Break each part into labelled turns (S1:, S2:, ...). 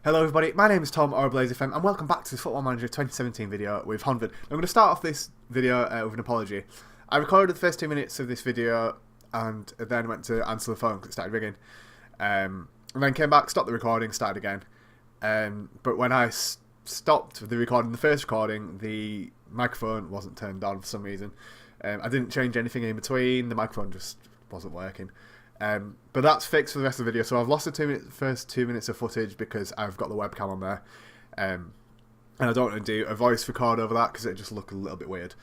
S1: Hello everybody, my name is Tom, or BlazeFM, and welcome back to this Football Manager 2017 video with Honved. I'm going to start off this video with an apology. I recorded the first 2 minutes of this video and then went to answer the phone because it started ringing. And then came back, stopped the recording, started again. But when I stopped the recording, the first recording, the microphone wasn't turned on for some reason. I didn't change anything in between, the microphone just wasn't working. But that's fixed for the rest of the video. So I've lost the first 2 minutes of footage because I've got the webcam on there. And I don't want to do a voice record over that because it just look a little bit weird.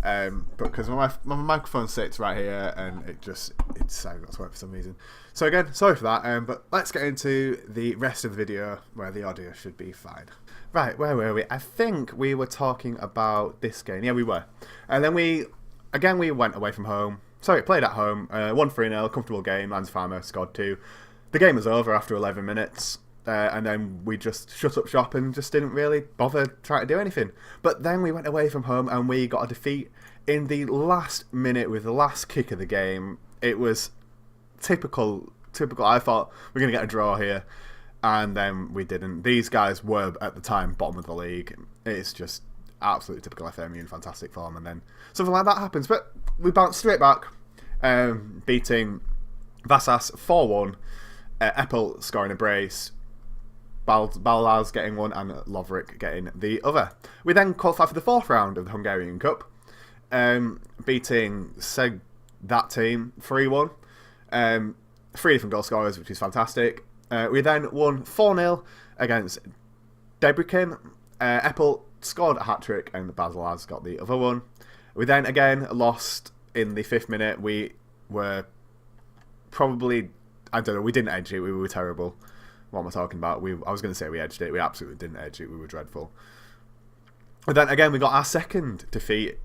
S1: But because my microphone sits right here and it decided not to work for some reason. So again, sorry for that. But let's get into the rest of the video where the audio should be fine. Right, where were we? I think we were talking about this game. Yeah, we were. And then we went away from home. Sorry, played at home, won 3-0, comfortable game, Lands Farmer scored 2. The game was over after 11 minutes, and then we just shut up shop and just didn't really bother trying to do anything. But then we went away from home and we got a defeat in the last minute with the last kick of the game. It was typical. I thought we're going to get a draw here, and then we didn't. These guys were, at the time, bottom of the league. It's just absolutely typical FM in fantastic form, and then something like that happens. But we bounced straight back, beating Vasas 4-1, Eppel scoring a brace, Balaz getting one, and Lovric getting the other. We then qualified for the 4th round of the Hungarian Cup, beating that team 3-1, 3 different goal scorers, which is fantastic. We then won 4-0 against Debrecen. Eppel scored a hat-trick and Balaz got the other one. We then again lost in the 5th minute. We were probably, I don't know, we didn't edge it, we were terrible. What am I talking about? I was going to say we edged it, we absolutely didn't edge it, we were dreadful. And then again we got our second defeat,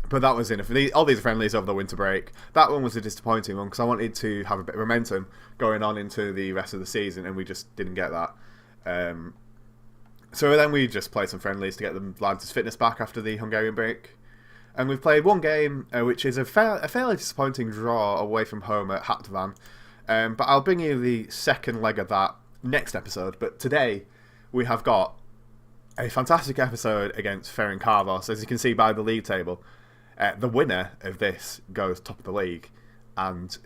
S1: but that was all these friendlies over the winter break. That one was a disappointing one because I wanted to have a bit of momentum going on into the rest of the season, and we just didn't get that. So then we just played some friendlies to get the lads' fitness back after the Hungarian break. And we've played one game, which is a fairly disappointing draw away from home at Hatvan. But I'll bring you the second leg of that next episode. But today, we have got a fantastic episode against Ferencváros. As you can see by the league table, the winner of this goes top of the league and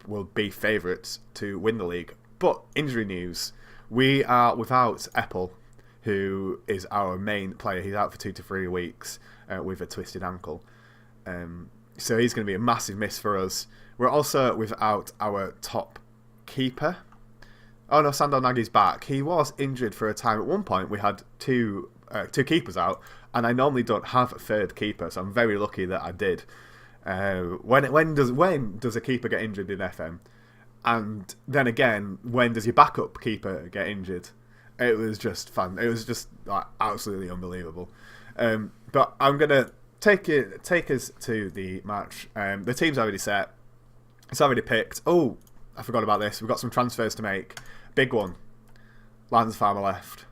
S1: will be favourites to win the league. But injury news, we are without Eppel, who is our main player. He's out for 2 to 3 weeks with a twisted ankle. So he's going to be a massive miss for us. We're also without our top keeper. Oh no, Sandor Nagy's back. He was injured for a time. At one point we had two keepers out, and I normally don't have a third keeper, so I'm very lucky that I did. When does a keeper get injured in FM? And then again, when does your backup keeper get injured? It was just fun. It was just like, absolutely unbelievable. But I'm gonna take us to the match. The team's already set. It's already picked. Oh, I forgot about this. We've got some transfers to make. Big one. Lands Farmer left.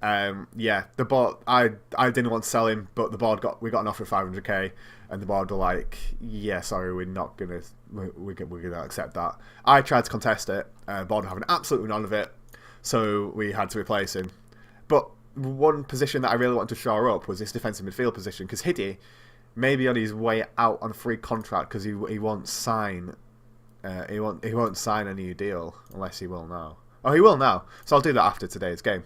S1: Yeah, the board. I didn't want to sell him, but the board we got an offer of 500k, and the board were like, yeah, sorry, we're gonna accept that. I tried to contest it. Board were having absolutely none of it. So we had to replace him. But one position that I really wanted to shore up was this defensive midfield position, because Hiddy may be on his way out on a free contract because he won't sign. He won't sign a new deal unless he will now. Oh, he will now. So I'll do that after today's game.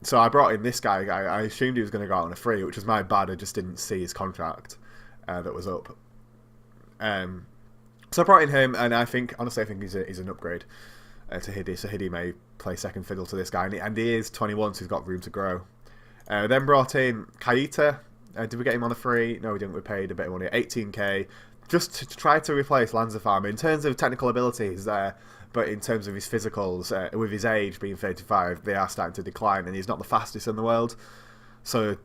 S1: So I brought in this guy. I assumed he was going to go out on a free, which was my bad. I just didn't see his contract that was up. So I brought in him, and honestly I think he's an upgrade to Hiddy. So Hiddy may play second fiddle to this guy, and he is 21, so he's got room to grow. Then brought in Kaita. Did we get him on a free? No, we didn't. We paid a bit of money, 18k, just to try to replace Lanza Farmer. In terms of technical ability, he's there, but in terms of his physicals, with his age being 35, they are starting to decline, and he's not the fastest in the world. So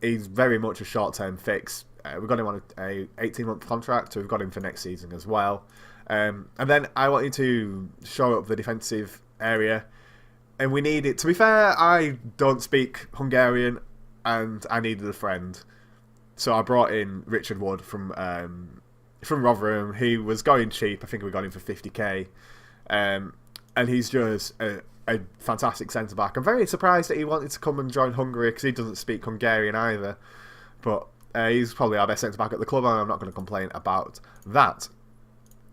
S1: he's very much a short-term fix. We've got him on a 18-month contract, so we've got him for next season as well. And then I wanted to show up the defensive area, and we needed, to be fair, I don't speak Hungarian, and I needed a friend. So I brought in Richard Wood from Rotherham. He was going cheap. I think we got him for 50k. And he's just a fantastic centre-back. I'm very surprised that he wanted to come and join Hungary because he doesn't speak Hungarian either. But he's probably our best centre-back at the club, and I'm not going to complain about that.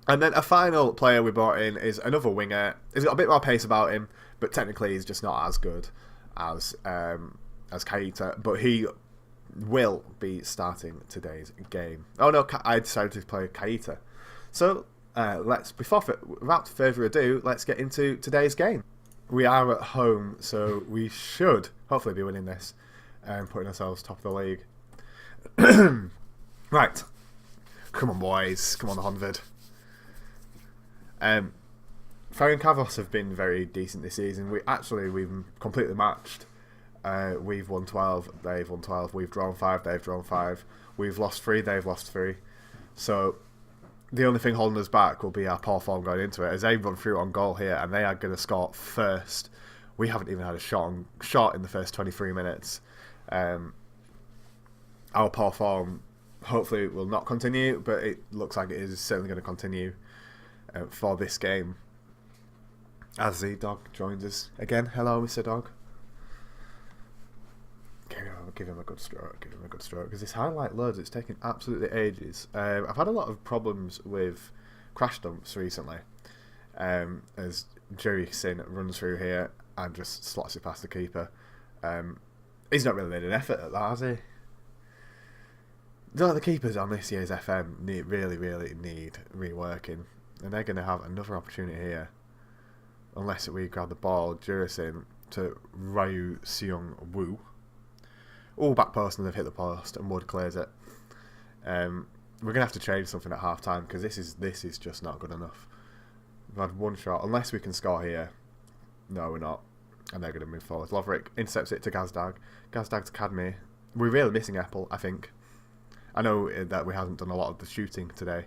S1: And then a final player we brought in is another winger. He's got a bit more pace about him, but technically he's just not as good as Keita. But he will be starting today's game. Oh no, I decided to play Keita. So without further ado, let's get into today's game. We are at home, so we should hopefully be winning this and putting ourselves top of the league. Right, come on boys, come on Honved. Ferencváros have been very decent this season. We've completely matched. We've won 12, they've won 12. We've drawn 5, they've drawn 5. We've lost 3, they've lost 3. So the only thing holding us back will be our poor form going into it, as they run through on goal here, and they are going to score first. We haven't even had a shot in the first 23 minutes. Our poor form hopefully will not continue, but it looks like it is certainly going to continue for this game. As the dog joins us again. Hello, Mr. Dog. Give him a good stroke. Give him a good stroke. Because this highlight loads, it's taking absolutely ages. I've had a lot of problems with crash dumps recently. As Jerry Sin runs through here and just slots it past the keeper. He's not really made an effort at that, has he? No, the keepers on this year's FM really need reworking. And they're going to have another opportunity here. Unless we grab the ball, Jurisin to Ryu Seung Woo. All back post, and they've hit the post, and Wood clears it. We're going to have to change something at half time, because this is just not good enough. We've had one shot, unless we can score here. No, we're not. And they're going to move forward. Lovric intercepts it to Gazdag. Gazdag to Kadmi. We're really missing Apple, I think. I know that we haven't done a lot of the shooting today.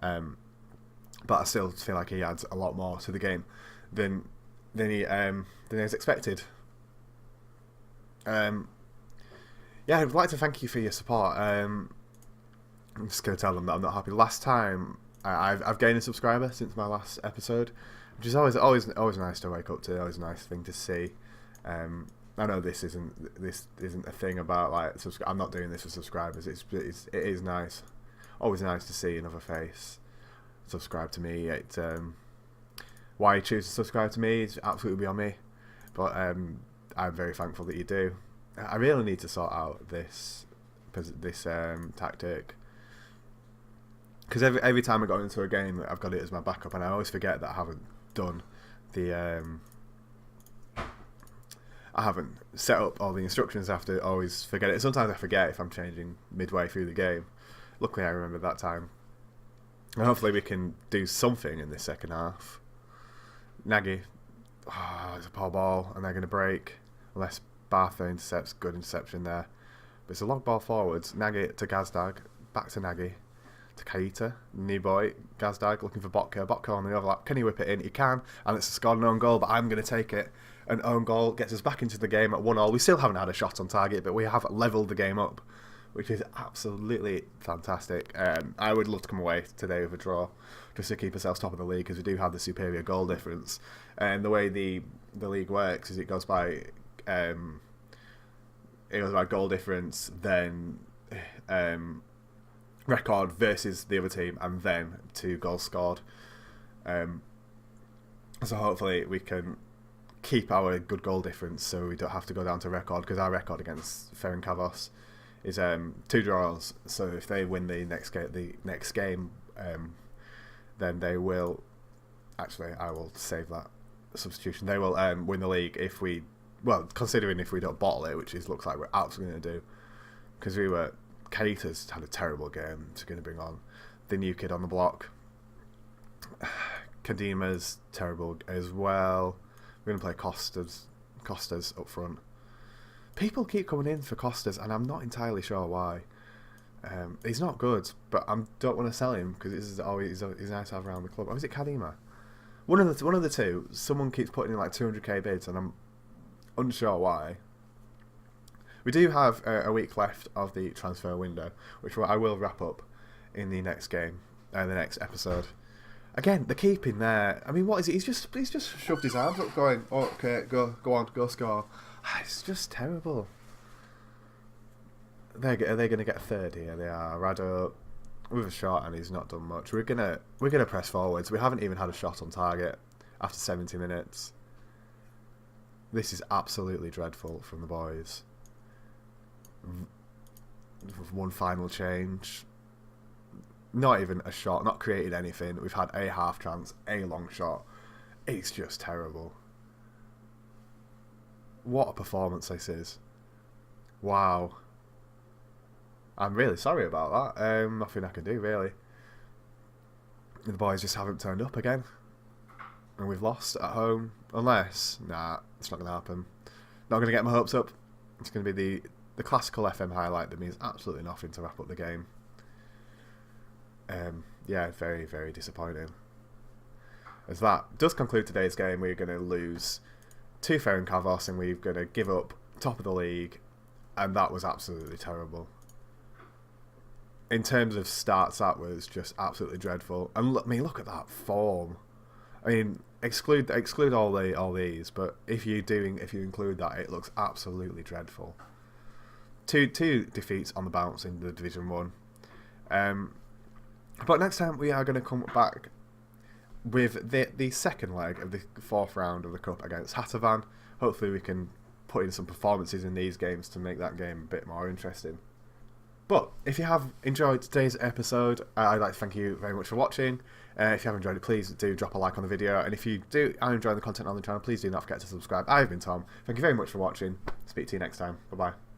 S1: But I still feel like he adds a lot more to the game than he was expected. Yeah, I'd like to thank you for your support. I'm just going to tell them that I'm not happy. Last time, I've gained a subscriber since my last episode, which is always nice to wake up to. Always a nice thing to see. I know this isn't a thing about like I'm not doing this for subscribers. It is nice. Always nice to see another face subscribe to me. Why you choose to subscribe to me is absolutely beyond me, but I'm very thankful that you do. I really need to sort out this tactic, because every time I go into a game, I've got it as my backup, and I always forget that I haven't done the I haven't set up all the instructions. I have to always forget it. Sometimes I forget if I'm changing midway through the game. Luckily, I remember that time. And hopefully we can do something in this second half. Nagy. Oh, it's a poor ball, and they're going to break. Unless Bartha intercepts. Good interception there. But it's a long ball forwards. Nagy to Gazdag. Back to Nagy. To Keita. New boy. Gazdag looking for Botka. Botka on the overlap. Can he whip it in? He can. And it's scored an own goal, but I'm going to take it. An own goal gets us back into the game at 1-1. We still haven't had a shot on target, but we have levelled the game up, which is absolutely fantastic. I would love to come away today with a draw, just to keep ourselves top of the league, because we do have the superior goal difference. And the way the league works is it goes by goal difference, then record versus the other team, and then 2 goals scored. So hopefully we can keep our good goal difference, so we don't have to go down to record, because our record against Ferencváros is 2 draws. So if they win the next game, then they will. Actually, I will save that substitution. They will win the league if we, considering if we don't bottle it, which looks like we're absolutely going to do, because Keita's had a terrible game. So going to bring on the new kid on the block. Kadima's terrible as well. We're going to play Costas up front. People keep coming in for Costas, and I'm not entirely sure why. He's not good, but I don't want to sell him, because he's nice to have around the club. Or is it Kadima? One of the two. Someone keeps putting in like 200k bids, and I'm unsure why. We do have a week left of the transfer window, which I will wrap up in the next game, the next episode. Again, the keeping there. I mean, what is it? He's just shoved his arms up, going, oh, "Okay, go on, go score." It's just terrible. Are they going to get a third here? They are. Rado with a shot, and he's not done much. We're gonna press forwards. We haven't even had a shot on target after 70 minutes. This is absolutely dreadful from the boys. One final change. Not even a shot, not created anything. We've had a half chance, a long shot. It's just terrible. What a performance this is. Wow. I'm really sorry about that. Nothing I can do, really. The boys just haven't turned up again. And we've lost at home. Unless, nah, it's not going to happen. Not going to get my hopes up. It's going to be the classical FM highlight that means absolutely nothing to wrap up the game. Yeah, very, very disappointing. As that does conclude today's game, we're going to lose to Ferencváros and we're going to give up top of the league, and that was absolutely terrible. In terms of stats, that was just absolutely dreadful. And look, I mean, look at that form. I mean, exclude all these, but if you include that, it looks absolutely dreadful. Two defeats on the bounce in the Division 1. But next time we are going to come back with the second leg of the fourth round of the Cup against Hattervan. Hopefully we can put in some performances in these games to make that game a bit more interesting. But if you have enjoyed today's episode, I'd like to thank you very much for watching. If you have enjoyed it, please do drop a like on the video. And if you are enjoying the content on the channel, please do not forget to subscribe. I've been Tom. Thank you very much for watching. Speak to you next time. Bye-bye.